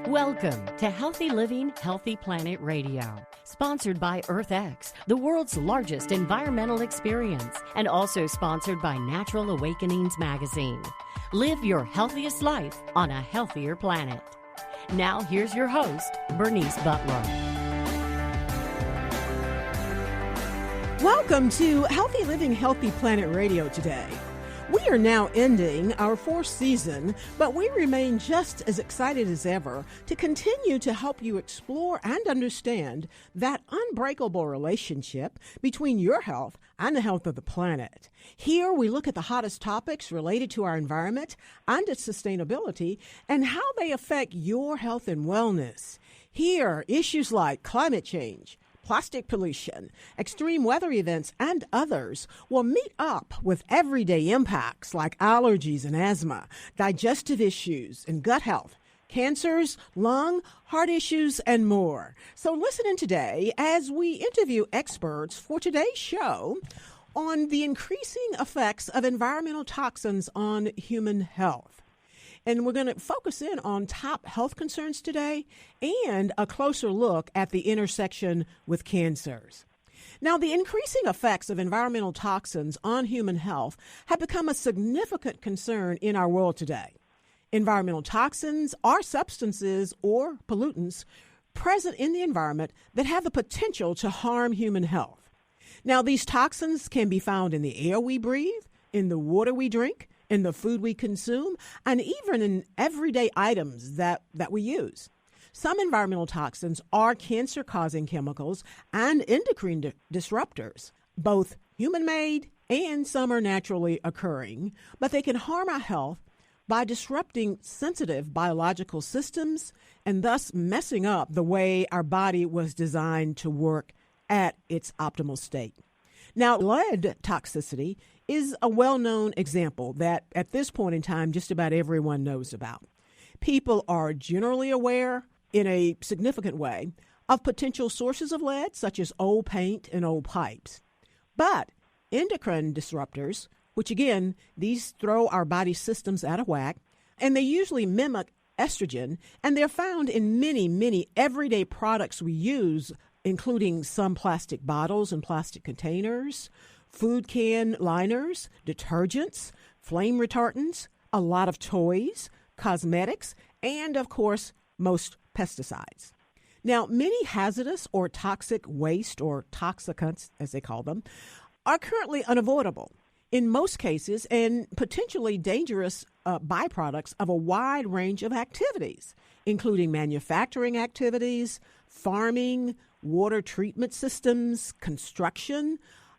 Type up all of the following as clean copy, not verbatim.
Welcome to Healthy Living, Healthy Planet Radio, sponsored by EarthX, the world's largest environmental experience, and also sponsored by Natural Awakenings magazine. Live your healthiest life on a healthier planet. Now, here's your host, Bernice Butler. Welcome to Healthy Living, Healthy Planet Radio today. We are now ending our fourth season, but we remain just as excited as ever to continue to help you explore and understand that unbreakable relationship between your health and the health of the planet. Here we look at the hottest topics related to our environment and its sustainability and how they affect your health and wellness. Here, issues like climate change, plastic pollution, extreme weather events, and others will meet up with everyday impacts like allergies and asthma, digestive issues and gut health, cancers, lung, heart issues, and more. So listen in today as we interview experts for today's show on the increasing effects of environmental toxins on human health. And we're going to focus in on top health concerns today and a closer look at the intersection with cancers. Now, the increasing effects of environmental toxins on human health have become a significant concern in our world today. Environmental toxins are substances or pollutants present in the environment that have the potential to harm human health. Now, these toxins can be found in the air we breathe, in the water we drink, in the food we consume, and even in everyday items that we use. Some environmental toxins are cancer-causing chemicals and endocrine disruptors, both human-made and some are naturally occurring, but they can harm our health by disrupting sensitive biological systems and thus messing up the way our body was designed to work at its optimal state. Now, lead toxicity is a well-known example that at this point in time just about everyone knows about. People are generally aware in a significant way of potential sources of lead, such as old paint and old pipes. But endocrine disruptors, which again, these throw our body systems out of whack, and they usually mimic estrogen, and they're found in many everyday products we use, including some plastic bottles and plastic containers, food can liners, detergents, flame retardants, a lot of toys, cosmetics, and, of course, most pesticides. Now, many hazardous or toxic waste, or toxicants, as they call them, are currently unavoidable in most cases and potentially dangerous byproducts of a wide range of activities, including manufacturing activities, farming, water treatment systems, construction,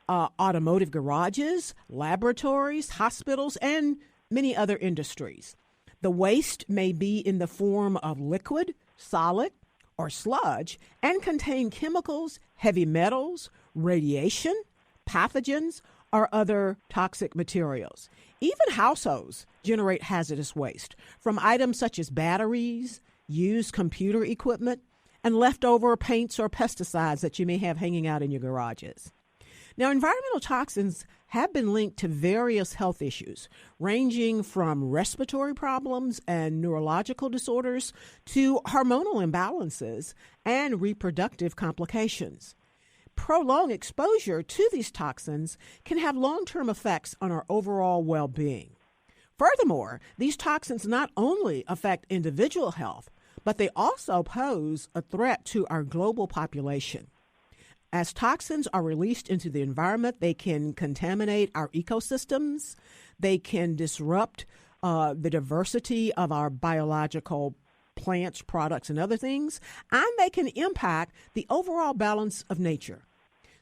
automotive garages, laboratories, hospitals, and many other industries. The waste may be in the form of liquid, solid, or sludge and contain chemicals, heavy metals, radiation, pathogens, or other toxic materials. Even households generate hazardous waste from items such as batteries, used computer equipment, and leftover paints or pesticides that you may have hanging out in your garages. Now, environmental toxins have been linked to various health issues, ranging from respiratory problems and neurological disorders to hormonal imbalances and reproductive complications. Prolonged exposure to these toxins can have long-term effects on our overall well-being. Furthermore, these toxins not only affect individual health, but they also pose a threat to our global population. As toxins are released into the environment, they can contaminate our ecosystems, they can disrupt the diversity of our biological plants, products, and other things, and they can impact the overall balance of nature.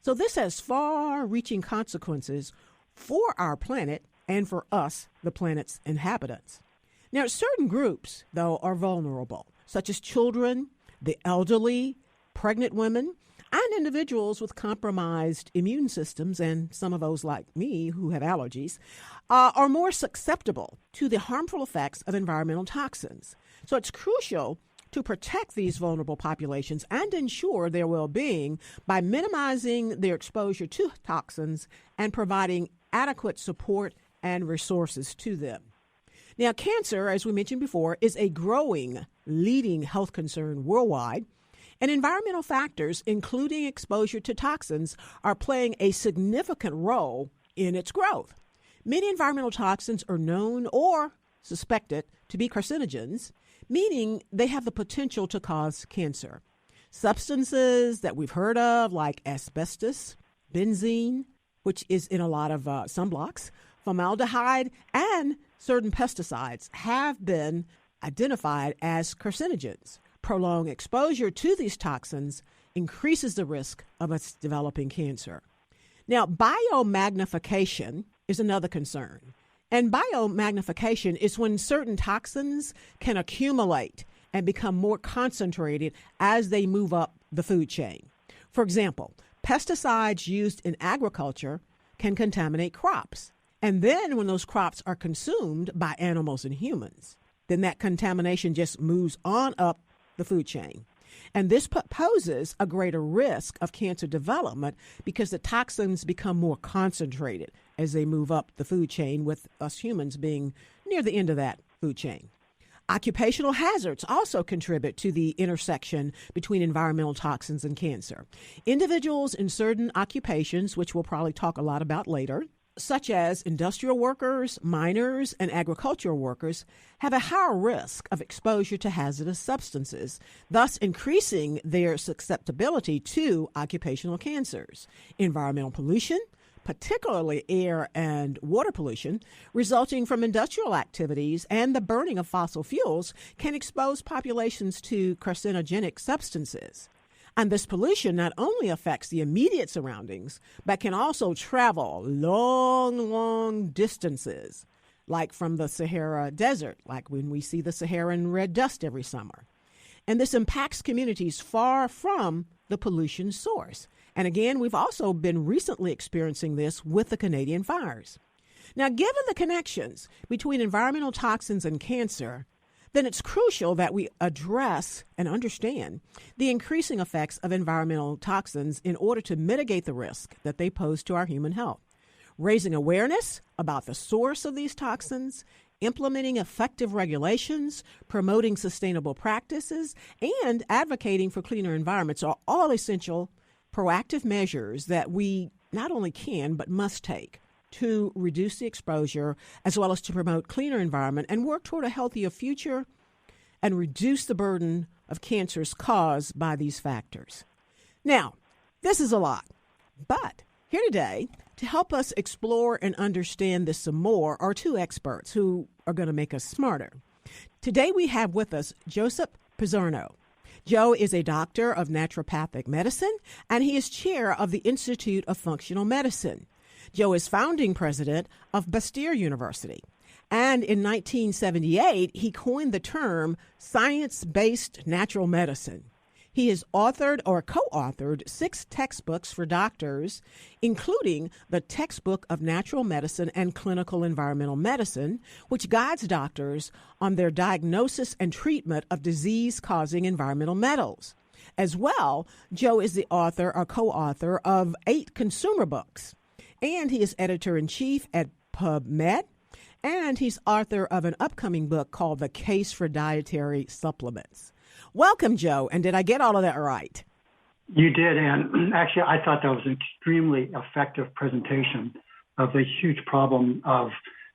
So this has far-reaching consequences for our planet and for us, the planet's inhabitants. Now, certain groups, though, are vulnerable, such as children, the elderly, pregnant women, and individuals with compromised immune systems, and some of those like me who have allergies, are more susceptible to the harmful effects of environmental toxins. So it's crucial to protect these vulnerable populations and ensure their well-being by minimizing their exposure to toxins and providing adequate support and resources to them. Now, cancer, as we mentioned before, is a growing leading health concern worldwide, and environmental factors, including exposure to toxins, are playing a significant role in its growth. Many environmental toxins are known or suspected to be carcinogens, meaning they have the potential to cause cancer. Substances that we've heard of, like asbestos, benzene, which is in a lot of sunblocks, formaldehyde, and certain pesticides have been identified as carcinogens. Prolonged exposure to these toxins increases the risk of us developing cancer. Now, biomagnification is another concern. And biomagnification is when certain toxins can accumulate and become more concentrated as they move up the food chain. For example, pesticides used in agriculture can contaminate crops. And then when those crops are consumed by animals and humans, then that contamination just moves on up the food chain. And this poses a greater risk of cancer development because the toxins become more concentrated as they move up the food chain, with us humans being near the end of that food chain. Occupational hazards also contribute to the intersection between environmental toxins and cancer. Individuals in certain occupations, which we'll probably talk a lot about later, such as industrial workers, miners, and agricultural workers, have a higher risk of exposure to hazardous substances, thus increasing their susceptibility to occupational cancers. Environmental pollution, particularly air and water pollution, resulting from industrial activities and the burning of fossil fuels, can expose populations to carcinogenic substances. And this pollution not only affects the immediate surroundings, but can also travel long distances, like from the Sahara Desert, like when we see the Saharan red dust every summer. And this impacts communities far from the pollution source. And again, we've also been recently experiencing this with the Canadian fires. Now, given the connections between environmental toxins and cancer, then it's crucial that we address and understand the increasing effects of environmental toxins in order to mitigate the risk that they pose to our human health. Raising awareness about the source of these toxins, implementing effective regulations, promoting sustainable practices, and advocating for cleaner environments are all essential proactive measures that we not only can but must take to reduce the exposure, as well as to promote cleaner environment and work toward a healthier future and reduce the burden of cancers caused by these factors. Now, this is a lot, but here today to help us explore and understand this some more are two experts who are going to make us smarter. Today we have with us Joseph Pizzorno. Joe is a doctor of naturopathic medicine, and he is chair of the Institute of Functional Medicine. Joe is founding president of Bastyr University. And in 1978, he coined the term science-based natural medicine. He has authored or co-authored 6 textbooks for doctors, including the Textbook of Natural Medicine and Clinical Environmental Medicine, which guides doctors on their diagnosis and treatment of disease-causing environmental metals. As well, Joe is the author or co-author of 8 consumer books, and he is editor-in-chief at PubMed, and he's author of an upcoming book called The Case for Dietary Supplements. Welcome, Joe, and did I get all of that right? You did, and actually I thought that was an extremely effective presentation of the huge problem of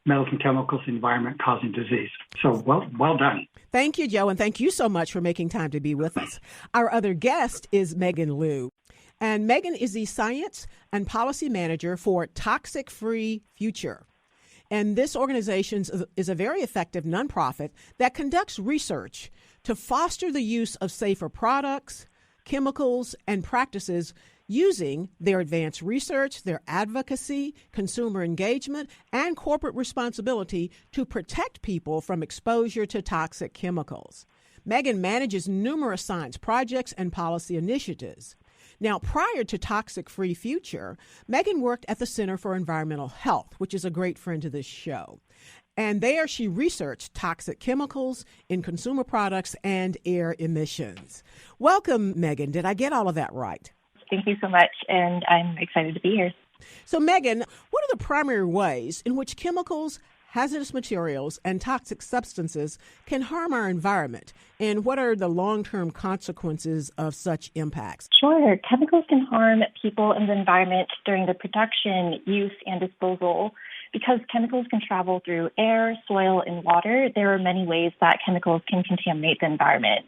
metals and chemicals in the environment causing disease. So well done. Thank you, Joe, and thank you so much for making time to be with us. Our other guest is Megan Liu, and Megan is the Science and Policy Manager for Toxic Free Future. And this organization is a very effective nonprofit that conducts research to foster the use of safer products, chemicals, and practices using their advanced research, their advocacy, consumer engagement, and corporate responsibility to protect people from exposure to toxic chemicals. Megan manages numerous science projects and policy initiatives. Now, prior to Toxic Free Future, Megan worked at the Center for Environmental Health, which is a great friend to this show. And there she researched toxic chemicals in consumer products and air emissions. Welcome, Megan. Did I get all of that right? Thank you so much, and I'm excited to be here. So, Megan, what are the primary ways in which chemicals hazardous materials, and toxic substances can harm our environment? And what are the long-term consequences of such impacts? Sure. Chemicals can harm people and the environment during the production, use, and disposal. Because chemicals can travel through air, soil, and water, there are many ways that chemicals can contaminate the environment.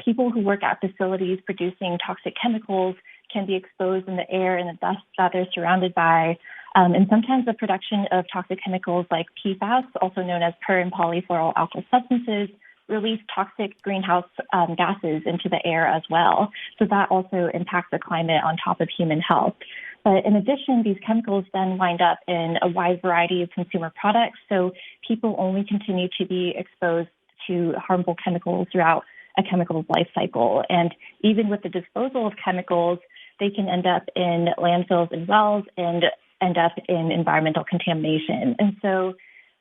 People who work at facilities producing toxic chemicals can be exposed in the air and the dust that they're surrounded by. And sometimes the production of toxic chemicals like PFAS, also known as per and polyfluoroalkyl substances, release toxic greenhouse gases into the air as well. So that also impacts the climate on top of human health. But in addition, these chemicals then wind up in a wide variety of consumer products. So people only continue to be exposed to harmful chemicals throughout a chemical's life cycle. And even with the disposal of chemicals, they can end up in landfills and wells and end up in environmental contamination. And so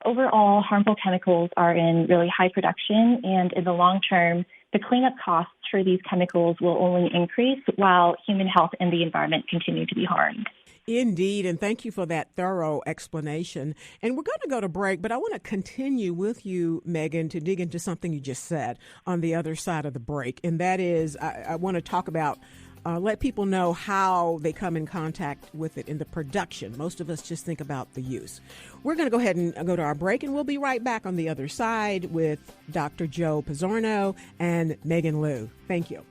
overall, harmful chemicals are in really high production, and in the long term, the cleanup costs for these chemicals will only increase while human health and the environment continue to be harmed. Indeed, and thank you for that thorough explanation. And we're going to go to break, but I want to continue with you, Megan, to dig into something you just said on the other side of the break, and that is I want to talk about let people know how they come in contact with it in the production. Most of us just think about the use. We're going to go ahead and go to our break, and we'll be right back on the other side with Dr. Joe Pizzorno and Megan Liu. Thank you.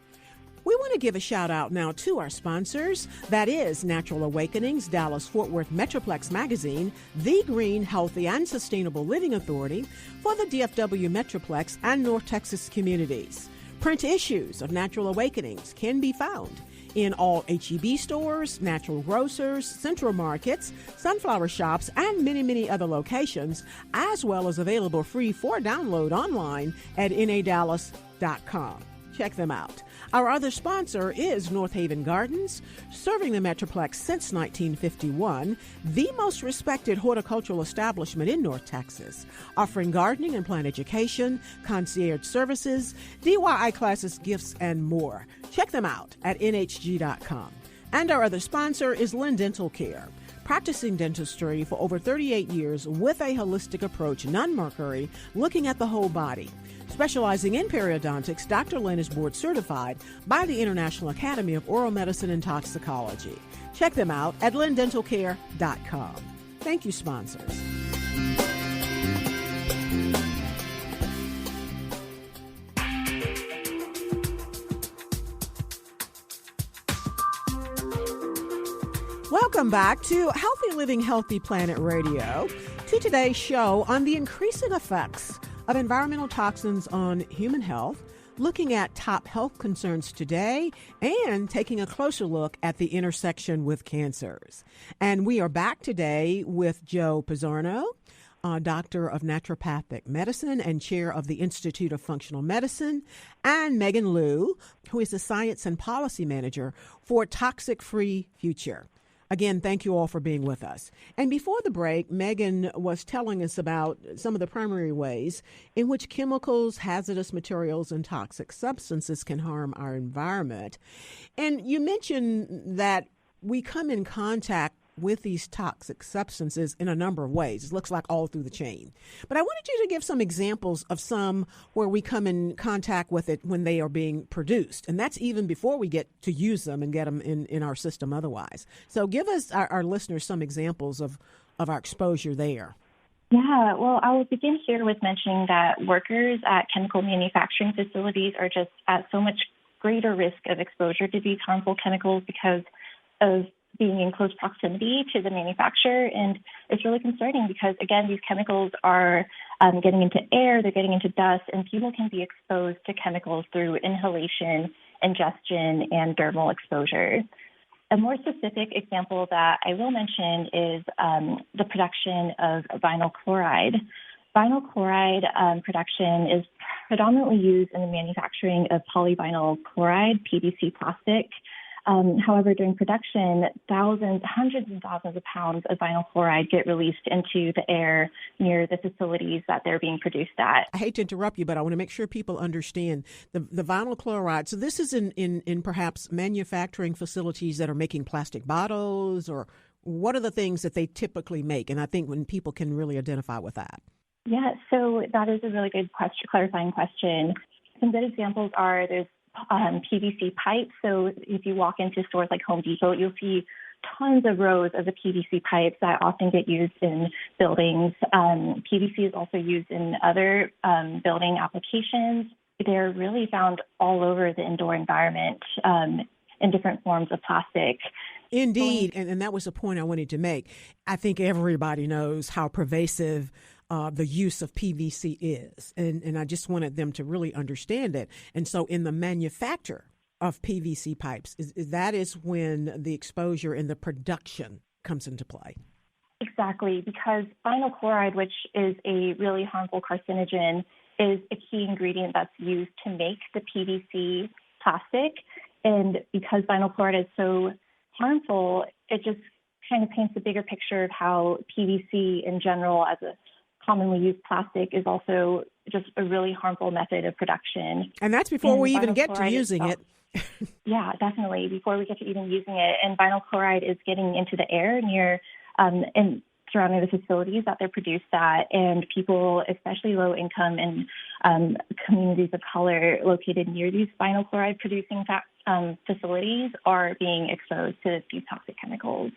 We want to give a shout out now to our sponsors. That is Natural Awakenings, Dallas-Fort Worth Metroplex Magazine, the Green, Healthy, and Sustainable Living Authority for the DFW Metroplex and North Texas communities. Print issues of Natural Awakenings can be found in all H-E-B stores, natural grocers, central markets, sunflower shops, and many, many other locations, as well as available free for download online at nadallas.com. Check them out. Our other sponsor is North Haven Gardens, serving the Metroplex since 1951, the most respected horticultural establishment in North Texas, offering gardening and plant education, concierge services, DIY classes, gifts, and more. Check them out at nhg.com. And our other sponsor is Lynn Dental Care, practicing dentistry for over 38 years with a holistic approach, non-mercury, looking at the whole body. Specializing in periodontics, Dr. Lynn is board certified by the International Academy of Oral Medicine and Toxicology. Check them out at lindentalcare.com. Thank you, sponsors. Welcome back to Healthy Living, Healthy Planet Radio, to today's show on the increasing effects of environmental toxins on human health, looking at top health concerns today and taking a closer look at the intersection with cancers. And we are back today with Joe Pizzorno, Doctor of Naturopathic Medicine and Chair of the Institute of Functional Medicine, and Megan Liu, who is the Science and Policy Manager for Toxic Free Future. Again, thank you all for being with us. And before the break, Megan was telling us about some of the primary ways in which chemicals, hazardous materials, and toxic substances can harm our environment. And you mentioned that we come in contact with these toxic substances in a number of ways. It looks like all through the chain. But I wanted you to give some examples of some where we come in contact with it when they are being produced. And that's even before we get to use them and get them in our system otherwise. So give us, our listeners, some examples of our exposure there. Yeah, well, I will begin here with mentioning that workers at chemical manufacturing facilities are just at so much greater risk of exposure to these harmful chemicals because of being in close proximity to the manufacturer. And it's really concerning because, again, these chemicals are getting into air, they're getting into dust, and people can be exposed to chemicals through inhalation, ingestion, and dermal exposure. A more specific example that I will mention is the production of vinyl chloride. Vinyl chloride production is predominantly used in the manufacturing of polyvinyl chloride, PVC plastic. However, during production, hundreds and thousands of pounds of vinyl chloride get released into the air near the facilities that they're being produced at. I hate to interrupt you, but I want to make sure people understand the vinyl chloride. So this is in perhaps manufacturing facilities that are making plastic bottles, or What are the things that they typically make? And I think when people can really identify with that. Yeah, so that is a really good question, clarifying question. Some good examples are there's PVC pipes. So if you walk into stores like Home Depot, you'll see tons of rows of the PVC pipes that often get used in buildings. PVC is also used in other building applications. They're really found all over the indoor environment in different forms of plastic. Indeed, and that was a point I wanted to make. I think everybody knows how pervasive the use of PVC is, and I just wanted them to really understand it. And so in the manufacture of PVC pipes, that is when the exposure and the production comes into play. Exactly, because vinyl chloride, which is a really harmful carcinogen, is a key ingredient that's used to make the PVC plastic. And because vinyl chloride is so harmful, it just kind of paints a bigger picture of how PVC in general as a commonly used plastic is also just a really harmful method of production. And that's before we even get to using it. Yeah, definitely, before we get to even using it. And vinyl chloride is getting into the air near and surrounding the facilities that they're produced at. And people, especially low income and communities of color located near these vinyl chloride producing facilities are being exposed to these toxic chemicals.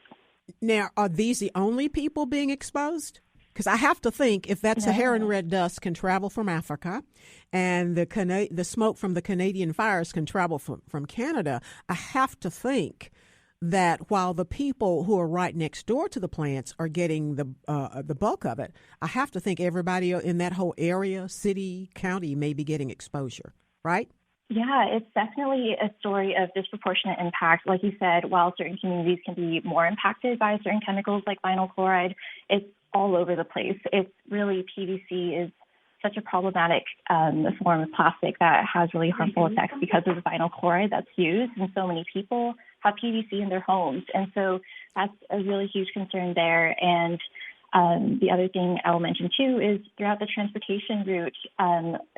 Now, are these the only people being exposed? Because I have to think if that Saharan red dust can travel from Africa and the smoke from the Canadian fires can travel from Canada, I have to think that while the people who are right next door to the plants are getting the bulk of it, I have to think everybody in that whole area, city, county may be getting exposure, right? Yeah, it's definitely a story of disproportionate impact. Like you said, while certain communities can be more impacted by certain chemicals like vinyl chloride, it's all over the place. It's really, PVC is such a problematic form of plastic that has really harmful effects because of the vinyl chloride that's used. And so many people have PVC in their homes. And so that's a really huge concern there. And the other thing I'll mention, too, is throughout the transportation route,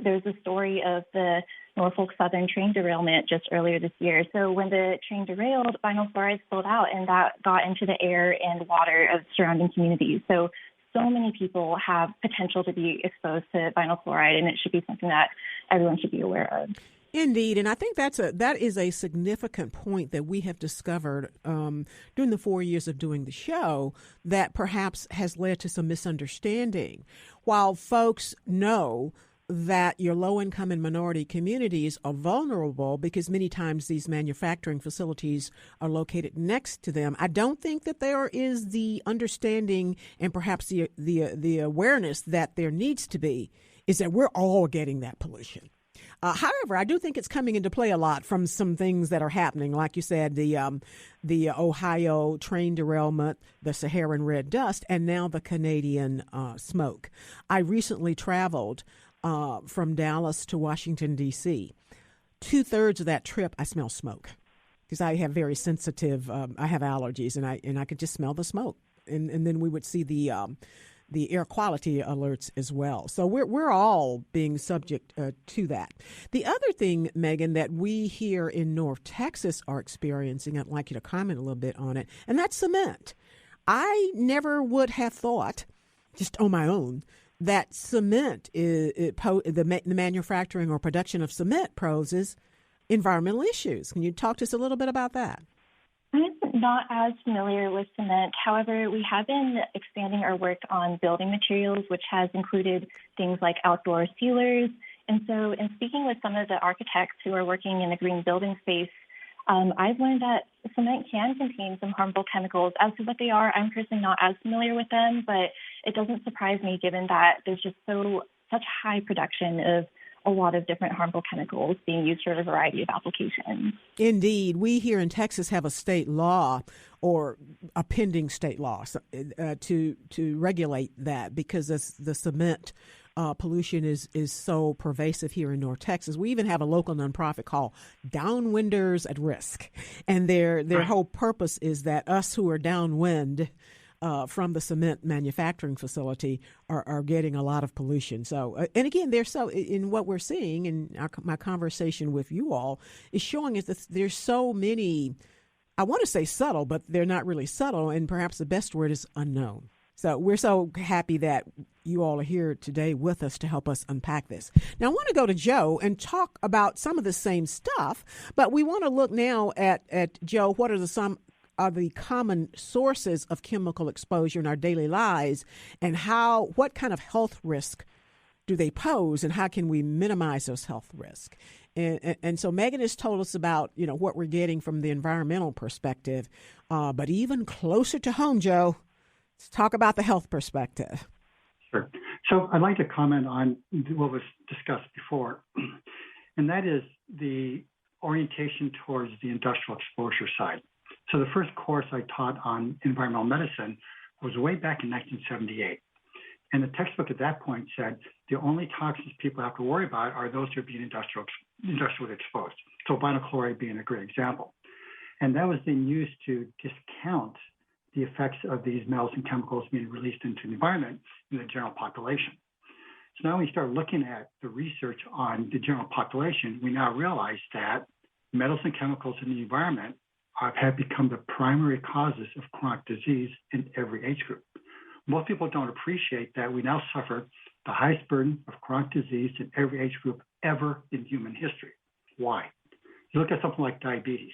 there's a story of the Norfolk Southern train derailment just earlier this year. So when the train derailed, vinyl chloride spilled out, and that got into the air and water of surrounding communities. So many people have potential to be exposed to vinyl chloride, and it should be something that everyone should be aware of. Indeed, and I think that is a significant point that we have discovered during the 4 years of doing the show that perhaps has led to some misunderstanding. While folks know that your low-income and minority communities are vulnerable because many times these manufacturing facilities are located next to them, I don't think that there is the understanding and perhaps the awareness that there needs to be is that we're all getting that pollution. However, I do think it's coming into play a lot from some things that are happening. Like you said, the Ohio train derailment, the Saharan red dust, and now the Canadian smoke. I recently traveled from Dallas to Washington, D.C. 2/3 of that trip, I smell smoke because I have very sensitive, I have allergies, and I could just smell the smoke. And then we would see the air quality alerts as well. So we're all being subject to that. The other thing, Megan, that we here in North Texas are experiencing, I'd like you to comment a little bit on it, and that's cement. I never would have thought, just on my own, that cement, the manufacturing or production of cement poses environmental issues. Can you talk to us a little bit about that? I'm not as familiar with cement. However, we have been expanding our work on building materials, which has included things like outdoor sealers. And so in speaking with some of the architects who are working in the green building space, I've learned that cement can contain some harmful chemicals. As to what they are, I'm personally not as familiar with them, but it doesn't surprise me given that there's just such high production of a lot of different harmful chemicals being used for a variety of applications. Indeed. We here in Texas have a state law or a pending state law to regulate that because the cement pollution is so pervasive here in North Texas. We even have a local nonprofit called Downwinders at Risk. And their whole purpose is that us who are downwind from the cement manufacturing facility are getting a lot of pollution. So, and again, in what we're seeing in my conversation with you all is showing us that there's so many I want to say subtle, but they're not really subtle, and perhaps the best word is unknown. So we're so happy that you all are here today with us to help us unpack this. Now, I want to go to Joe and talk about some of the same stuff, but we want to look now at Joe, what are some of the common sources of chemical exposure in our daily lives, and what kind of health risk do they pose, and how can we minimize those health risks? And so Megan has told us about, what we're getting from the environmental perspective, but even closer to home, Joe, let's talk about the health perspective. Sure. So I'd like to comment on what was discussed before, and that is the orientation towards the industrial exposure side. So the first course I taught on environmental medicine was way back in 1978. And the textbook at that point said the only toxins people have to worry about are those who are being industrially exposed. So vinyl chloride being a great example. And that was then used to discount the effects of these metals and chemicals being released into the environment in the general population. So now we start looking at the research on the general population, we now realize that metals and chemicals in the environment have become the primary causes of chronic disease in every age group. Most people don't appreciate that we now suffer the highest burden of chronic disease in every age group ever in human history. Why? You look at something like diabetes.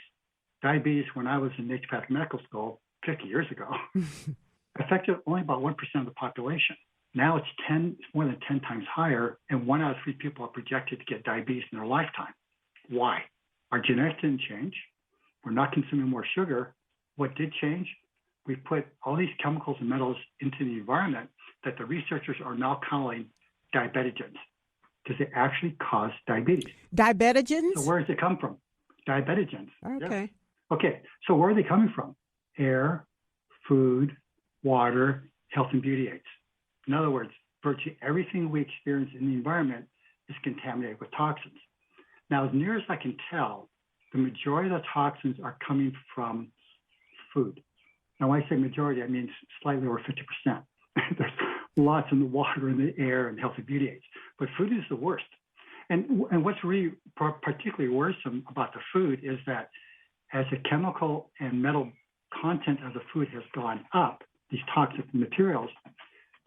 Diabetes, when I was in naturopathic medical school 50 years ago, affected only about 1% of the population. Now it's more than 10 times higher, and 1 out of 3 people are projected to get diabetes in their lifetime. Why? Our genetics didn't change. We're not consuming more sugar. What did change? We put all these chemicals and metals into the environment that the researchers are now calling diabetogens because they actually cause diabetes. Diabetogens? So where does it come from? Diabetogens. Okay. Yeah. Okay, so where are they coming from? Air, food, water, health and beauty aids. In other words, virtually everything we experience in the environment is contaminated with toxins. Now, as near as I can tell, the majority of the toxins are coming from food. Now, when I say majority, I mean slightly over 50%. There's lots in the water and the air and health and beauty aids. But food is the worst. And what's really particularly worrisome about the food is that as the chemical and metal content of the food has gone up, these toxic materials,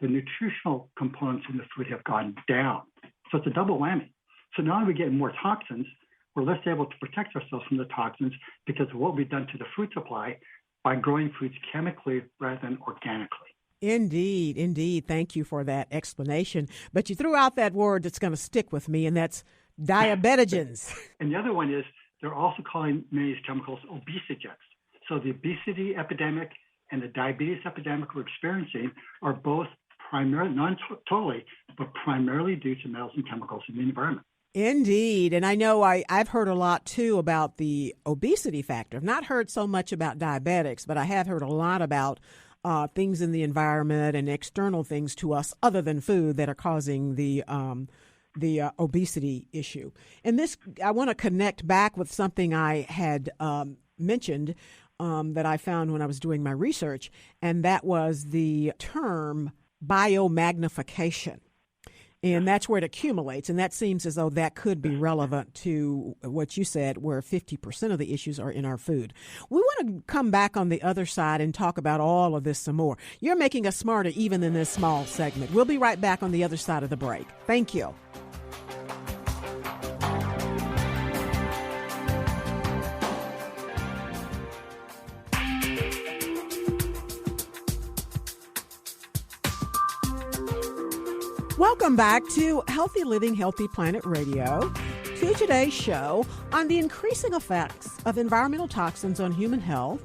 the nutritional components in the food have gone down. So it's a double whammy. So now we get more toxins, we're less able to protect ourselves from the toxins because of what we've done to the food supply by growing foods chemically rather than organically. Indeed, indeed. Thank you for that explanation. But you threw out that word that's going to stick with me, and that's diabetogens. And the other one is they're also calling many of these chemicals obesogens. So the obesity epidemic and the diabetes epidemic we're experiencing are both primarily, not totally, but primarily due to metals and chemicals in the environment. Indeed. And I know I've heard a lot, too, about the obesity factor. I've not heard so much about diabetics, but I have heard a lot about things in the environment and external things to us other than food that are causing the obesity issue. And this, I want to connect back with something I had mentioned that I found when I was doing my research, and that was the term biomagnification. And that's where it accumulates. And that seems as though that could be relevant to what you said, where 50% of the issues are in our food. We want to come back on the other side and talk about all of this some more. You're making us smarter even in this small segment. We'll be right back on the other side of the break. Thank you. Welcome back to Healthy Living, Healthy Planet Radio, to today's show on the increasing effects of environmental toxins on human health,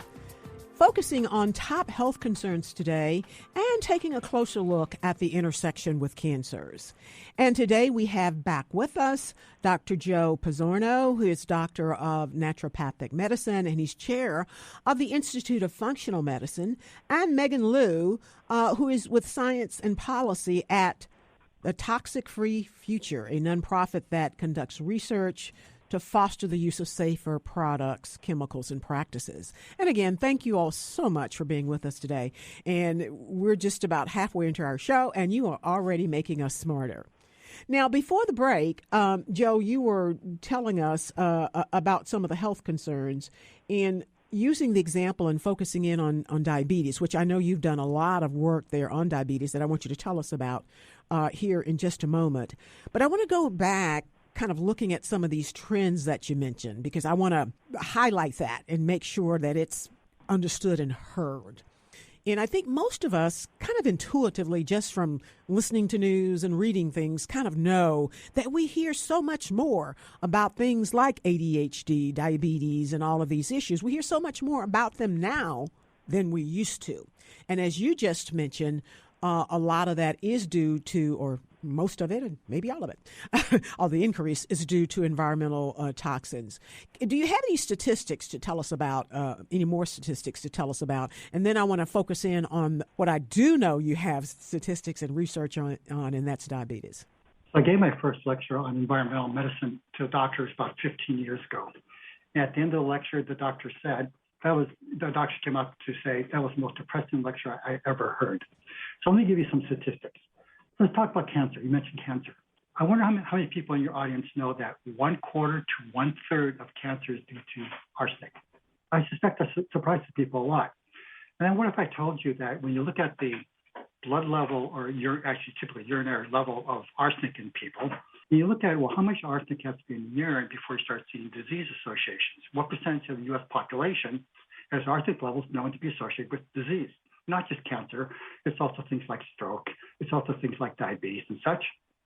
focusing on top health concerns today and taking a closer look at the intersection with cancers. And today we have back with us Dr. Joe Pizzorno, who is Doctor of Naturopathic Medicine, and he's chair of the Institute of Functional Medicine, and Megan Liu, who is with Science and Policy at the Toxic Free Future, a nonprofit that conducts research to foster the use of safer products, chemicals, and practices. And again, thank you all so much for being with us today. And we're just about halfway into our show, and you are already making us smarter. Now, before the break, Joe, you were telling us about some of the health concerns, and using the example and focusing in on diabetes, which I know you've done a lot of work there on diabetes that I want you to tell us about here in just a moment. But I want to go back kind of looking at some of these trends that you mentioned, because I want to highlight that and make sure that it's understood and heard. And I think most of us kind of intuitively, just from listening to news and reading things, kind of know that we hear so much more about things like ADHD, diabetes, and all of these issues. We hear so much more about them now than we used to. And as you just mentioned, a lot of that is due to, or most of it, and maybe all of it, all the increase is due to environmental toxins. Do you have any statistics to tell us about, any more statistics to tell us about? And then I want to focus in on what I do know you have statistics and research on, and that's diabetes. I gave my first lecture on environmental medicine to doctors about 15 years ago. And at the end of the lecture, the doctor came up to say that was the most depressing lecture I ever heard. So let me give you some statistics. Let's talk about cancer. You mentioned cancer. I wonder how many people in your audience know that 1/4 to 1/3 of cancer is due to arsenic. I suspect that surprises people a lot. And then what if I told you that when you look at the blood level, or typically urinary level of arsenic in people, and you look at, well, how much arsenic has to be in urine before you start seeing disease associations? What percentage of the U.S. population has arsenic levels known to be associated with disease? Not just cancer, it's also things like stroke, it's also things like diabetes and such.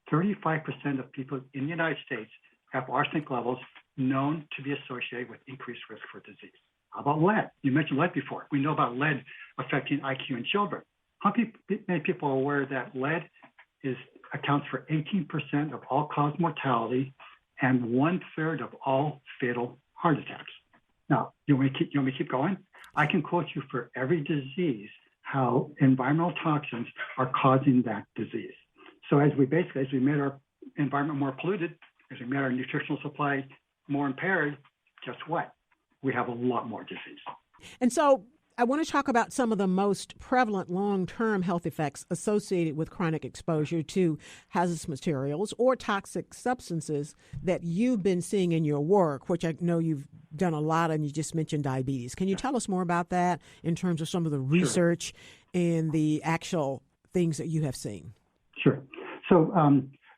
35% of people in the United States have arsenic levels known to be associated with increased risk for disease. How about lead? You mentioned lead before. We know about lead affecting IQ in children. How many people are aware that lead accounts for 18% of all-cause mortality and 1/3 of all fatal heart attacks? Now, you want me to keep going? I can quote you for every disease how environmental toxins are causing that disease. So as we made our environment more polluted, as we made our nutritional supply more impaired, guess what? We have a lot more disease. And so I want to talk about some of the most prevalent long-term health effects associated with chronic exposure to hazardous materials or toxic substances that you've been seeing in your work, which I know you've done a lot, and you just mentioned diabetes. Can you tell us more about that in terms of some of the research and the actual things that you have seen? Sure. So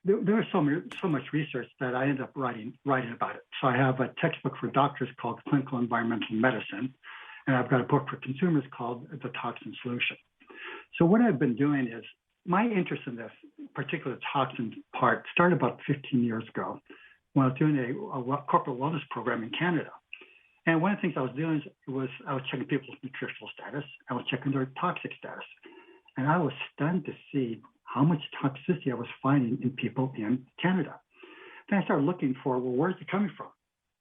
there was so much research that I ended up writing about it. So I have a textbook for doctors called Clinical Environmental Medicine, and I've got a book for consumers called The Toxin Solution. So what I've been doing is, my interest in this particular toxin part started about 15 years ago when I was doing a corporate wellness program in Canada. And one of the things I was doing was I was checking people's nutritional status. I was checking their toxic status. And I was stunned to see how much toxicity I was finding in people in Canada. Then I started looking for, well, where's it coming from?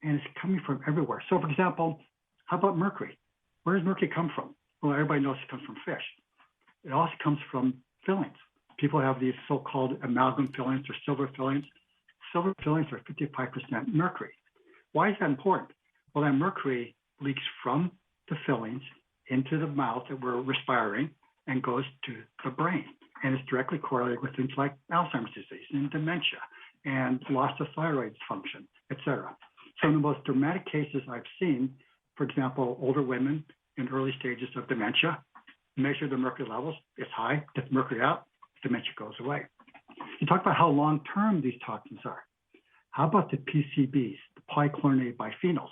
And it's coming from everywhere. So, for example, how about mercury? Where does mercury come from? Well, everybody knows it comes from fish. It also comes from fillings. People have these so-called amalgam fillings or silver fillings. Silver fillings are 55% mercury. Why is that important? Well, that mercury leaks from the fillings into the mouth that we're respiring and goes to the brain. And it's directly correlated with things like Alzheimer's disease and dementia and loss of thyroid function, et cetera. So in the most dramatic cases I've seen, for example, older women in early stages of dementia, measure their mercury levels, it's high, get the mercury out, dementia goes away. You talk about how long-term these toxins are. How about the PCBs, the polychlorinated biphenyls?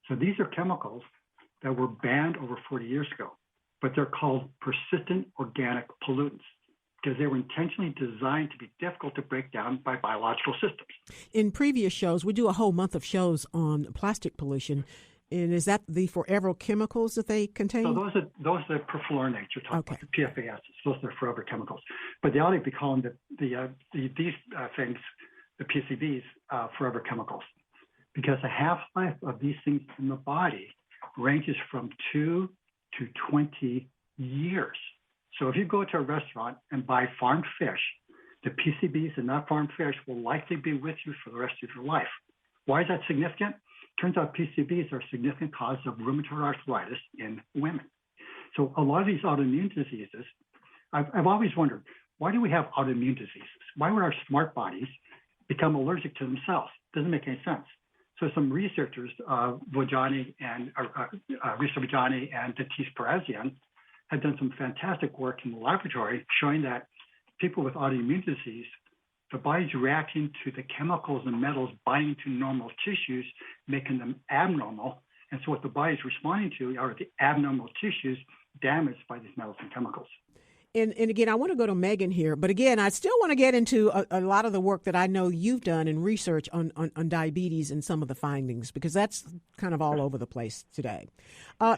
So these are chemicals that were banned over 40 years ago, but they're called persistent organic pollutants because they were intentionally designed to be difficult to break down by biological systems. In previous shows, we do a whole month of shows on plastic pollution. And is that the forever chemicals that they contain? So those are the perfluorinates you're talking about, the PFAS. Those are the forever chemicals. But they ought to be calling these things, the PCBs, forever chemicals, because the half-life of these things in the body ranges from 2 to 20 years. So if you go to a restaurant and buy farmed fish, the PCBs in that farmed fish will likely be with you for the rest of your life. Why is that significant? Turns out PCBs are a significant cause of rheumatoid arthritis in women. So a lot of these autoimmune diseases, I've always wondered, why do we have autoimmune diseases? Why would our smart bodies become allergic to themselves? Doesn't make any sense. So some researchers, Vojani and Risa Vojani and Datis Parazian, have done some fantastic work in the laboratory showing that people with autoimmune disease, the body's reacting to the chemicals and metals binding to normal tissues, making them abnormal. And so what the body is responding to are the abnormal tissues damaged by these metals and chemicals. And again, I want to go to Megan here, but again, I still want to get into a lot of the work that I know you've done in research on diabetes and some of the findings, because that's kind of all over the place today.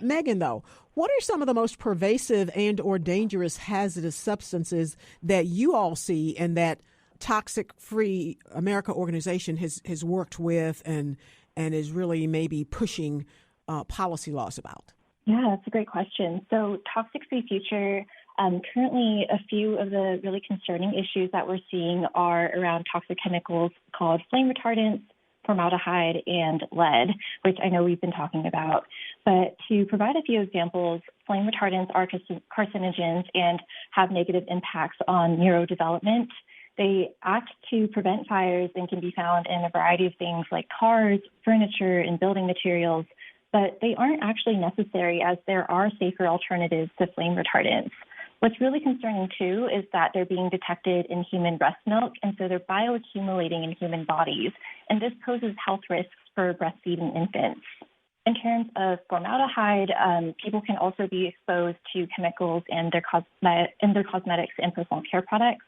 Megan, though, what are some of the most pervasive and or dangerous hazardous substances that you all see and that Toxic Free America organization has worked with and is really maybe pushing policy laws about? Yeah, that's a great question. So Toxic Free Future, currently a few of the really concerning issues that we're seeing are around toxic chemicals called flame retardants, formaldehyde, and lead, which I know we've been talking about. But to provide a few examples, flame retardants are carcinogens and have negative impacts on neurodevelopment. They act to prevent fires and can be found in a variety of things like cars, furniture, and building materials, but they aren't actually necessary as there are safer alternatives to flame retardants. What's really concerning, too, is that they're being detected in human breast milk, and so they're bioaccumulating in human bodies, and this poses health risks for breastfeeding infants. In terms of formaldehyde, people can also be exposed to chemicals in their cosmetics and personal care products.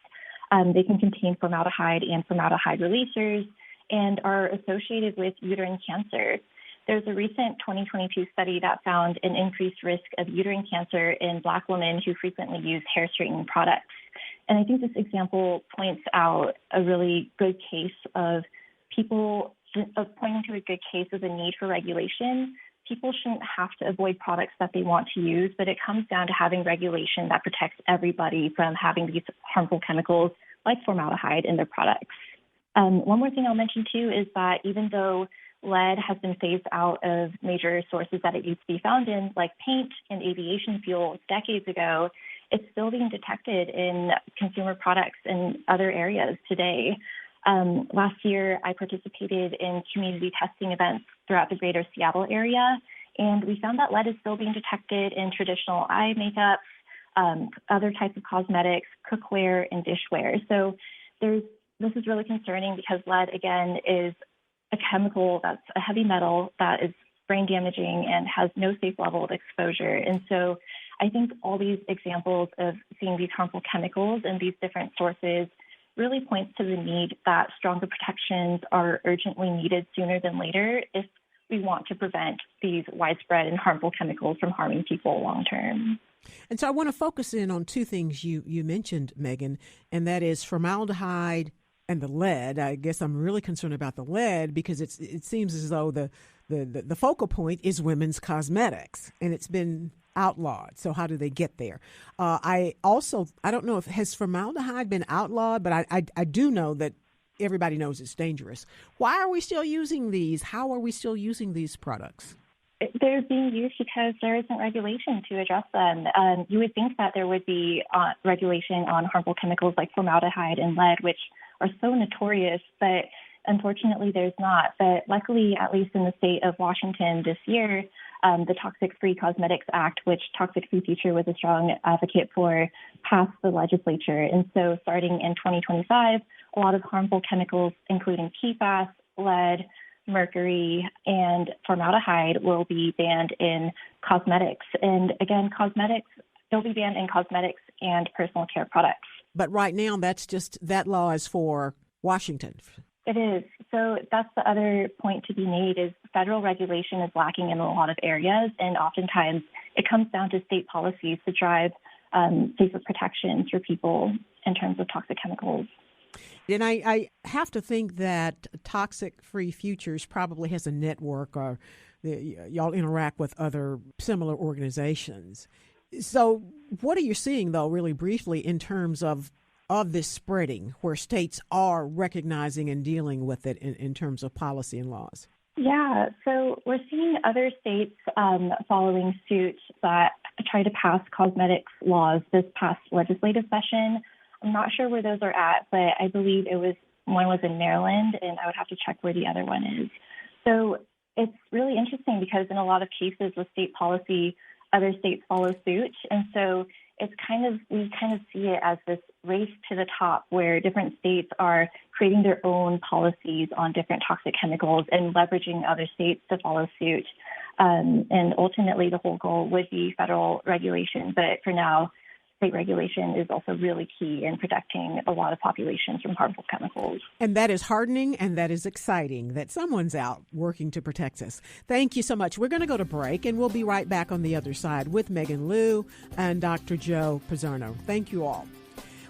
They can contain formaldehyde and formaldehyde releasers and are associated with uterine cancer. There's a recent 2022 study that found an increased risk of uterine cancer in Black women who frequently use hair straightening products. And I think this example points out a really good case of pointing to a good case of the need for regulation. People shouldn't have to avoid products that they want to use, but it comes down to having regulation that protects everybody from having these harmful chemicals like formaldehyde in their products. One more thing I'll mention, too, is that even though lead has been phased out of major sources that it used to be found in, like paint and aviation fuel decades ago, it's still being detected in consumer products in other areas today. Last year, I participated in community testing events throughout the greater Seattle area, and we found that lead is still being detected in traditional eye makeup, other types of cosmetics, cookware, and dishware. So this is really concerning because lead, again, is a chemical that's a heavy metal that is brain damaging and has no safe level of exposure. And so I think all these examples of seeing these harmful chemicals in these different sources really points to the need that stronger protections are urgently needed sooner than later if we want to prevent these widespread and harmful chemicals from harming people long term. And so I want to focus in on two things you mentioned, Megan, and that is formaldehyde and the lead. I guess I'm really concerned about the lead because it seems as though the focal point is women's cosmetics, and it's been outlawed. So how do they get there? I don't know if has formaldehyde been outlawed, but I do know that everybody knows it's dangerous. Why are we still using these? How are we still using these products? They're being used because there isn't regulation to address them. You would think that there would be regulation on harmful chemicals like formaldehyde and lead, which are so notorious, but unfortunately there's not. But luckily, at least in the state of Washington this year, the Toxic Free Cosmetics Act, which Toxic Free Future was a strong advocate for, passed the legislature. And so starting in 2025, a lot of harmful chemicals, including PFAS, lead, mercury, and formaldehyde will be banned in cosmetics. And again, they'll be banned in cosmetics and personal care products. But right now, that law is for Washington. It is. So that's the other point to be made is federal regulation is lacking in a lot of areas. And oftentimes it comes down to state policies to drive safer protections for people in terms of toxic chemicals. And I have to think that Toxic Free Futures probably has a network or y'all interact with other similar organizations. So what are you seeing, though, really briefly, in terms of this spreading where states are recognizing and dealing with it in terms of policy and laws? Yeah, so we're seeing other states following suit that try to pass cosmetics laws this past legislative session. I'm not sure where those are at, but I believe one was in Maryland, and I would have to check where the other one is. So it's really interesting because in a lot of cases with state policy, other states follow suit. And so we kind of see it as this race to the top where different states are creating their own policies on different toxic chemicals and leveraging other states to follow suit. And ultimately, the whole goal would be federal regulation. But for now, state regulation is also really key in protecting a lot of populations from harmful chemicals. And that is heartening and that is exciting that someone's out working to protect us. Thank you so much. We're going to go to break and we'll be right back on the other side with Megan Liu and Dr. Joe Pizzorno. Thank you all.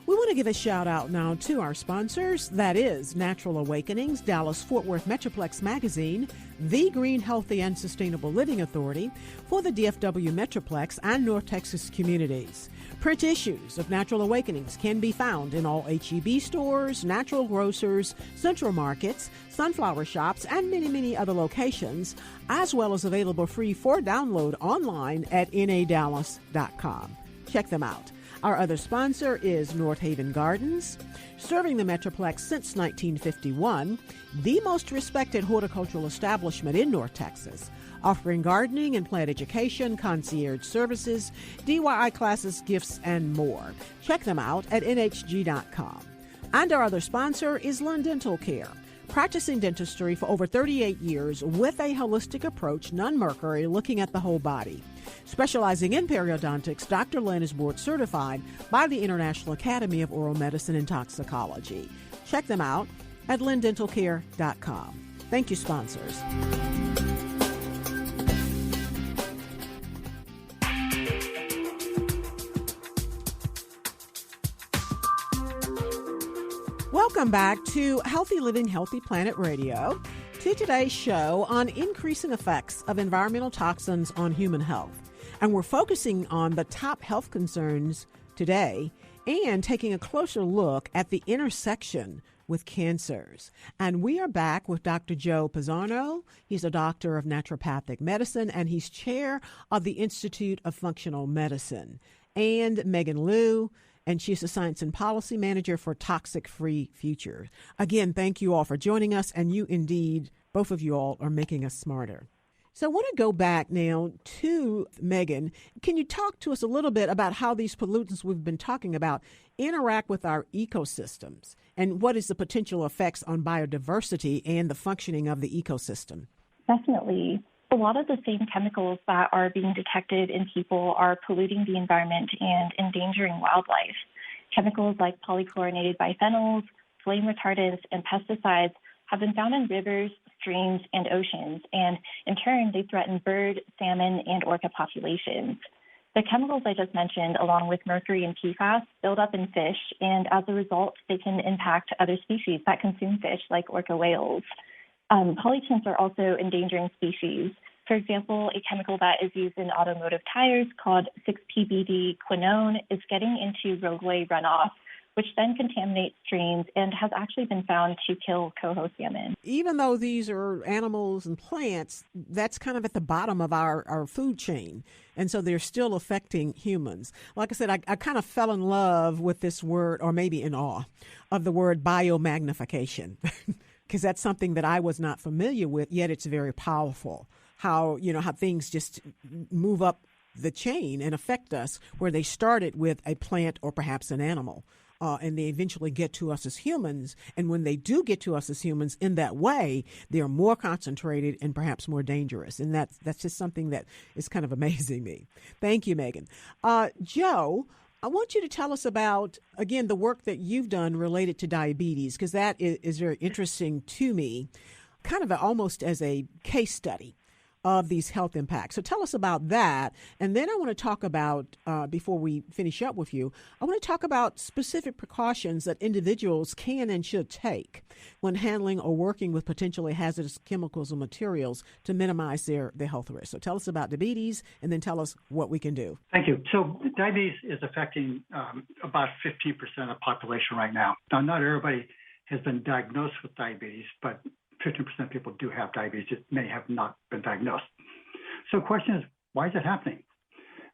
We want to give a shout out now to our sponsors. That is Natural Awakenings, Dallas-Fort Worth Metroplex Magazine, the Green, Healthy, and Sustainable Living Authority for the DFW Metroplex and North Texas communities. Print issues of Natural Awakenings can be found in all H-E-B stores, natural grocers, central markets, sunflower shops, and many, many other locations, as well as available free for download online at nadallas.com. Check them out. Our other sponsor is North Haven Gardens, serving the Metroplex since 1951, the most respected horticultural establishment in North Texas, offering gardening and plant education, concierge services, DIY classes, gifts, and more. Check them out at nhg.com. And our other sponsor is Lund Dental Care, practicing dentistry for over 38 years with a holistic approach, non-mercury, looking at the whole body. Specializing in periodontics, Dr. Lynn is board certified by the International Academy of Oral Medicine and Toxicology. Check them out at lindentalcare.com. Thank you, sponsors. Welcome back to Healthy Living, Healthy Planet Radio, to today's show on increasing effects of environmental toxins on human health. And we're focusing on the top health concerns today and taking a closer look at the intersection with cancers. And we are back with Dr. Joe Pizzorno. He's a doctor of naturopathic medicine and he's chair of the Institute of Functional Medicine. And Megan Liu, and she's the Science and Policy Manager for Toxic Free Future. Again, thank you all for joining us, and you indeed, both of you all, are making us smarter. So I want to go back now to Megan. Can you talk to us a little bit about how these pollutants we've been talking about interact with our ecosystems, and what is the potential effects on biodiversity and the functioning of the ecosystem? Definitely. A lot of the same chemicals that are being detected in people are polluting the environment and endangering wildlife. Chemicals like polychlorinated biphenyls, flame retardants, and pesticides have been found in rivers, streams, and oceans, and in turn, they threaten bird, salmon, and orca populations. The chemicals I just mentioned, along with mercury and PFAS, build up in fish, and as a result, they can impact other species that consume fish, like orca whales. Pollutants are also endangering species. For example, a chemical that is used in automotive tires called 6-PBD quinone is getting into roadway runoff, which then contaminates streams and has actually been found to kill coho salmon. Even though these are animals and plants, that's kind of at the bottom of our food chain. And so they're still affecting humans. Like I said, I kind of fell in love with this word, or maybe in awe, of the word biomagnification. Because that's something that I was not familiar with, yet it's very powerful. How things just move up the chain and affect us, where they started with a plant or perhaps an animal, and they eventually get to us as humans. And when they do get to us as humans in that way, they are more concentrated and perhaps more dangerous. And that's just something that is kind of amazing me. Thank you, Megan. Joe, I want you to tell us about, again, the work that you've done related to diabetes, because that is very interesting to me, kind of almost as a case study of these health impacts. So tell us about that. And then I want to talk about, before we finish up with you, I want to talk about specific precautions that individuals can and should take when handling or working with potentially hazardous chemicals or materials to minimize their health risk. So tell us about diabetes, and then tell us what we can do. Thank you. So diabetes is affecting about 15% of the population right now. Now, not everybody has been diagnosed with diabetes, but 15% of people do have diabetes. It may have not been diagnosed. So the question is, why is it happening?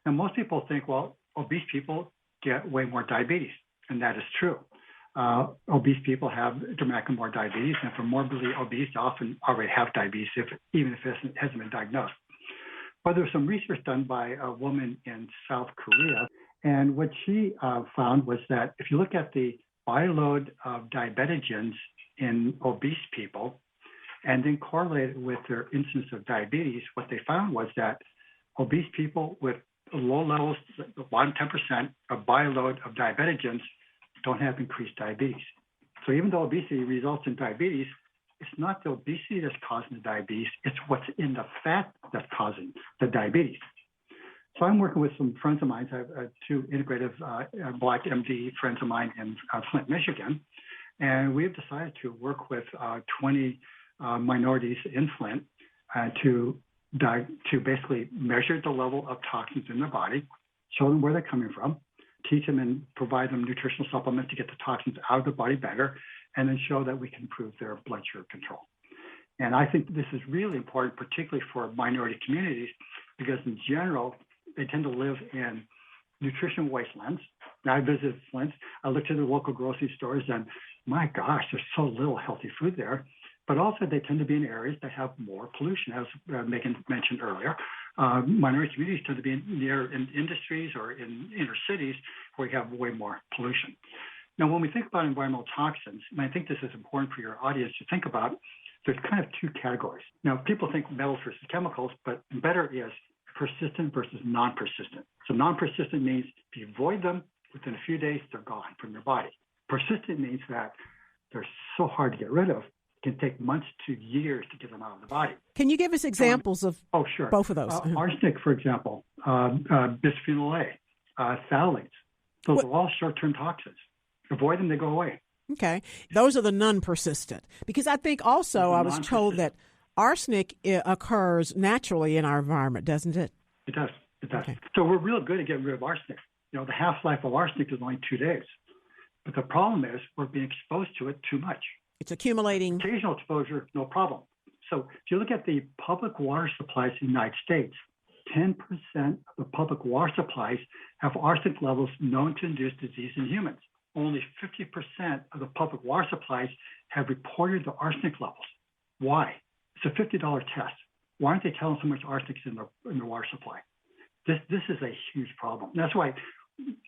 And most people think, well, obese people get way more diabetes, and that is true. obese people have dramatically more diabetes, and for morbidly obese, often already have diabetes, even if it hasn't been diagnosed. But there was some research done by a woman in South Korea, and what she found was that if you look at the body load of diabetogens in obese people, and then correlate it with their incidence of diabetes, what they found was that obese people with low levels, the bottom 10% of body load of diabetogens, don't have increased diabetes. So even though obesity results in diabetes, it's not the obesity that's causing the diabetes, it's what's in the fat that's causing the diabetes. So I'm working with some friends of mine. I have two integrative Black MD friends of mine in Flint, Michigan, and we've decided to work with 20 minorities in Flint to basically measure the level of toxins in their body, show them where they're coming from, teach them and provide them nutritional supplements to get the toxins out of the body better, and then show that we can improve their blood sugar control. And I think this is really important, particularly for minority communities, because in general, they tend to live in nutrition wastelands. Now, I visited Flint. I looked at the local grocery stores, and my gosh, there's so little healthy food there. But also, they tend to be in areas that have more pollution, as Megan mentioned earlier. Minority communities tend to be near industries or in inner cities where you have way more pollution. Now, when we think about environmental toxins, and I think this is important for your audience to think about, there's kind of two categories. Now, people think metals versus chemicals, but better is persistent versus non-persistent. So non-persistent means if you avoid them, within a few days, they're gone from your body. Persistent means that they're so hard to get rid of, it can take months to years to get them out of the body. Can you give us examples of both of those? Arsenic, for example, bisphenol A, phthalates. Those are all short-term toxins. Avoid them, they go away. Okay. Those are the non-persistent. Because I think also I was told that arsenic occurs naturally in our environment, doesn't it? It does. It does. Okay. So we're real good at getting rid of arsenic. You know, the half-life of arsenic is only 2 days. But the problem is we're being exposed to it too much. It's accumulating. Occasional exposure, no problem. So if you look at the public water supplies in the United States, 10% of the public water supplies have arsenic levels known to induce disease in humans. Only 50% of the public water supplies have reported the arsenic levels. Why? It's a $50 test. Why aren't they telling us how much arsenic is in the water supply? This is a huge problem. That's why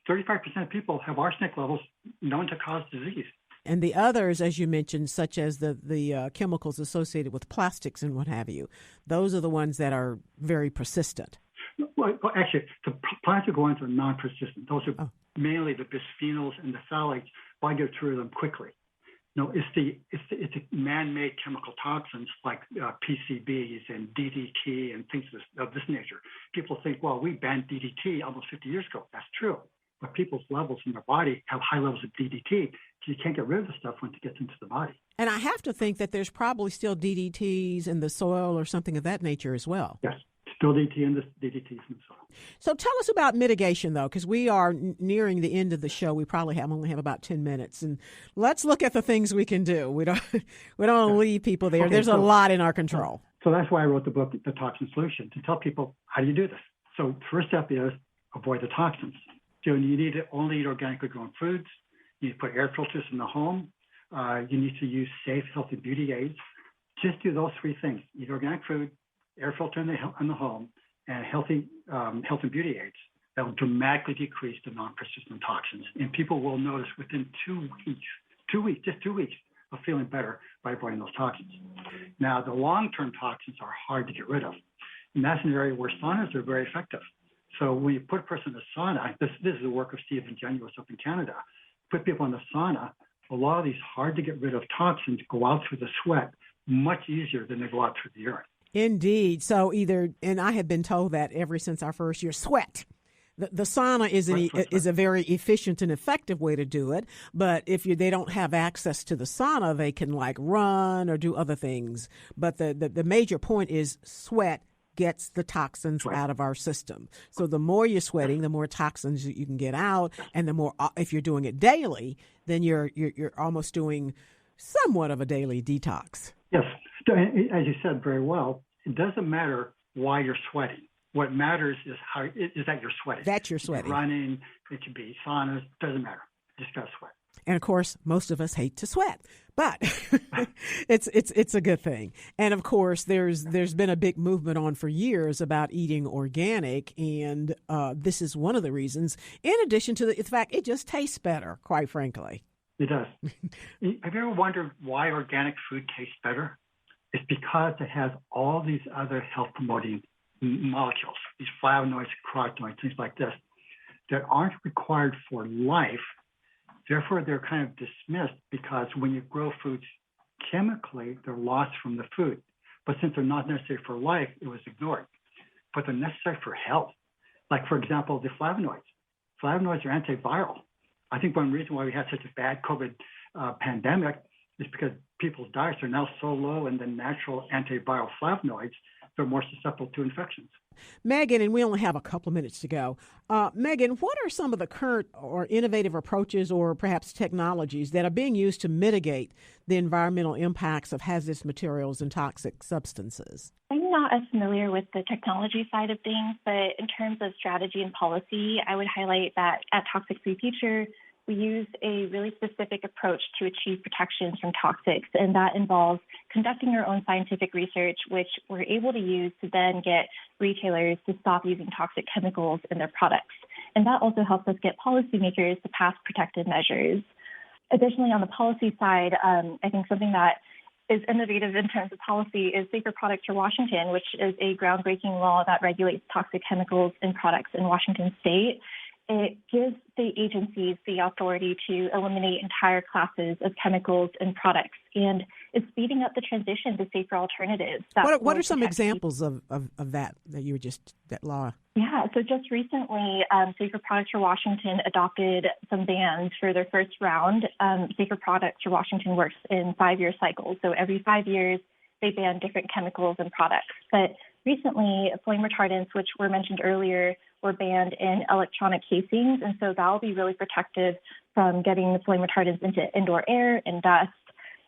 35% of people have arsenic levels known to cause disease. And the others, as you mentioned, such as the chemicals associated with plastics and what have you, those are the ones that are very persistent. Well actually, the plastic ones are non-persistent. Those are mainly the bisphenols and the phthalates. Why get rid of them quickly? No, it's the man-made chemical toxins like PCBs and DDT and things of this nature. People think, well, we banned DDT almost 50 years ago. That's true. But people's levels in their body have high levels of DDT, so you can't get rid of the stuff once it gets into the body. And I have to think that there's probably still DDTs in the soil or something of that nature as well. Yes, still DDTs in the soil. So tell us about mitigation, though, because we are nearing the end of the show. We probably only have about 10 minutes, and let's look at the things we can do. We don't want to leave people there. Okay, there's a lot in our control. So that's why I wrote the book, The Toxin Solution, to tell people how do you do this. So first step is avoid the toxins. So you need to only eat organically grown foods. You need to put air filters in the home. You need to use safe, healthy beauty aids. Just do those three things: eat organic food, air filter in the home, and healthy health and beauty aids. That will dramatically decrease the non-persistent toxins. And people will notice within 2 weeks, just 2 weeks of feeling better by avoiding those toxins. Now, the long-term toxins are hard to get rid of. And that's an area where saunas are very effective. So when you put a person in a sauna, this is the work of Steve Ingenuous up in Canada, put people in the sauna, a lot of these hard to get rid of toxins go out through the sweat much easier than they go out through the urine. Indeed. So and I have been told that ever since our first year, sweat. The sauna is a very efficient and effective way to do it. But if they don't have access to the sauna, they can like run or do other things. But the major point is sweat gets the toxins out of our system. So the more you're sweating, the more toxins you can get out, and the more, if you're doing it daily, then you're almost doing somewhat of a daily detox. Yes, as you said very well, it doesn't matter why you're sweating. What matters is that you're sweating. That you're sweating. Running, it could be saunas, doesn't matter. You just got to sweat. And of course, most of us hate to sweat, but it's a good thing. And of course, there's been a big movement on for years about eating organic, and this is one of the reasons. In addition to the fact it just tastes better, quite frankly. It does. Have you ever wondered why organic food tastes better? It's because it has all these other health-promoting molecules, these flavonoids, carotenoids, things like this, that aren't required for life. Therefore, they're kind of dismissed because when you grow foods chemically, they're lost from the food. But since they're not necessary for life, it was ignored. But they're necessary for health. Like, for example, the flavonoids. Flavonoids are antiviral. I think one reason why we had such a bad COVID pandemic is because people's diets are now so low in the natural antiviral flavonoids, they're more susceptible to infections. Megan, and we only have a couple of minutes to go. Megan, what are some of the current or innovative approaches or perhaps technologies that are being used to mitigate the environmental impacts of hazardous materials and toxic substances? I'm not as familiar with the technology side of things, but in terms of strategy and policy, I would highlight that at Toxic Free Future, we use a really specific approach to achieve protections from toxics, and that involves conducting our own scientific research, which we're able to use to then get retailers to stop using toxic chemicals in their products. And that also helps us get policymakers to pass protective measures. Additionally, on the policy side, I think something that is innovative in terms of policy is Safer Products for Washington, which is a groundbreaking law that regulates toxic chemicals in products in Washington state. It gives state agencies the authority to eliminate entire classes of chemicals in products, and it's speeding up the transition to safer alternatives. What are some examples of that you were just, that law? Yeah, so just recently, Safer Products for Washington adopted some bans for their first round. Safer Products for Washington works in 5-year cycles, so every 5 years they ban different chemicals and products. But recently, flame retardants, which were mentioned earlier, were banned in electronic casings, and so that will be really protective from getting the flame retardants into indoor air and dust.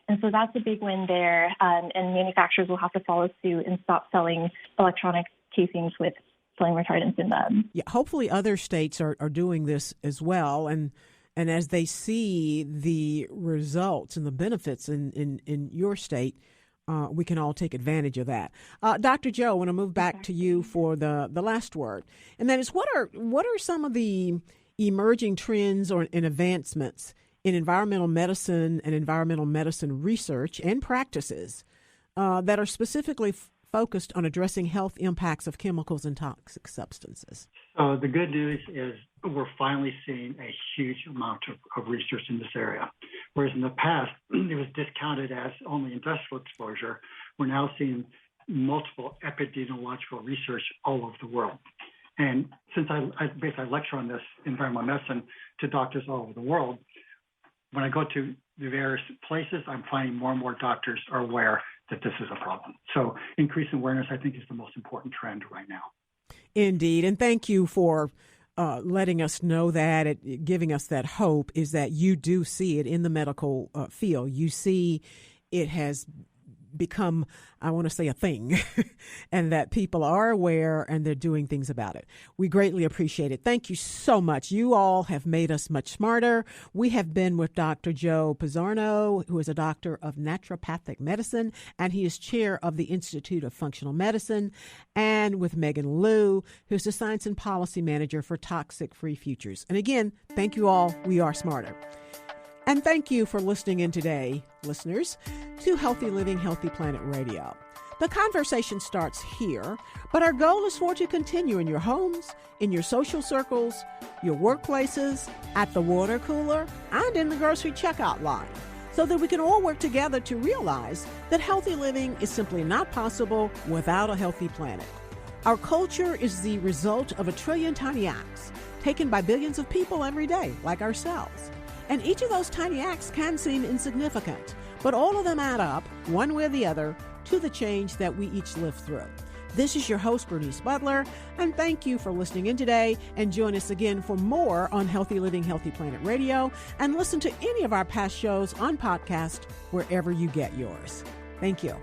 And so that's a big win there, and manufacturers will have to follow suit and stop selling electronic casings with flame retardants in them. Yeah, hopefully other states are doing this as well, and as they see the results and the benefits in your state, we can all take advantage of that. Dr. Joe, I want to move back to you for the last word, and that is what are some of the emerging trends and advancements in environmental medicine and environmental medicine research and practices that are specifically focused on addressing health impacts of chemicals and toxic substances? So the good news is we're finally seeing a huge amount of research in this area. Whereas in the past, it was discounted as only industrial exposure, we're now seeing multiple epidemiological research all over the world. And since I basically lecture on this environmental medicine to doctors all over the world, when I go to the various places, I'm finding more and more doctors are aware that this is a problem. So increasing awareness, I think, is the most important trend right now. Indeed. And thank you for letting us know that, giving us that hope, is that you do see it in the medical field. You see it has become, I want to say, a thing, and that people are aware and they're doing things about it. We greatly appreciate it. Thank you so much. You all have made us much smarter. We have been with Dr. Joe Pizzorno, who is a doctor of naturopathic medicine, and he is chair of the Institute of Functional Medicine, and with Megan Liu, who's the science and policy manager for Toxic Free Futures. And again, thank you all. We are smarter. And thank you for listening in today, listeners, to Healthy Living, Healthy Planet Radio. The conversation starts here, but our goal is for it to continue in your homes, in your social circles, your workplaces, at the water cooler, and in the grocery checkout line, so that we can all work together to realize that healthy living is simply not possible without a healthy planet. Our culture is the result of 1 trillion tiny acts taken by billions of people every day, like ourselves. And each of those tiny acts can seem insignificant, but all of them add up, one way or the other, to the change that we each live through. This is your host, Bernice Butler, and thank you for listening in today. And join us again for more on Healthy Living, Healthy Planet Radio, and listen to any of our past shows on podcast wherever you get yours. Thank you.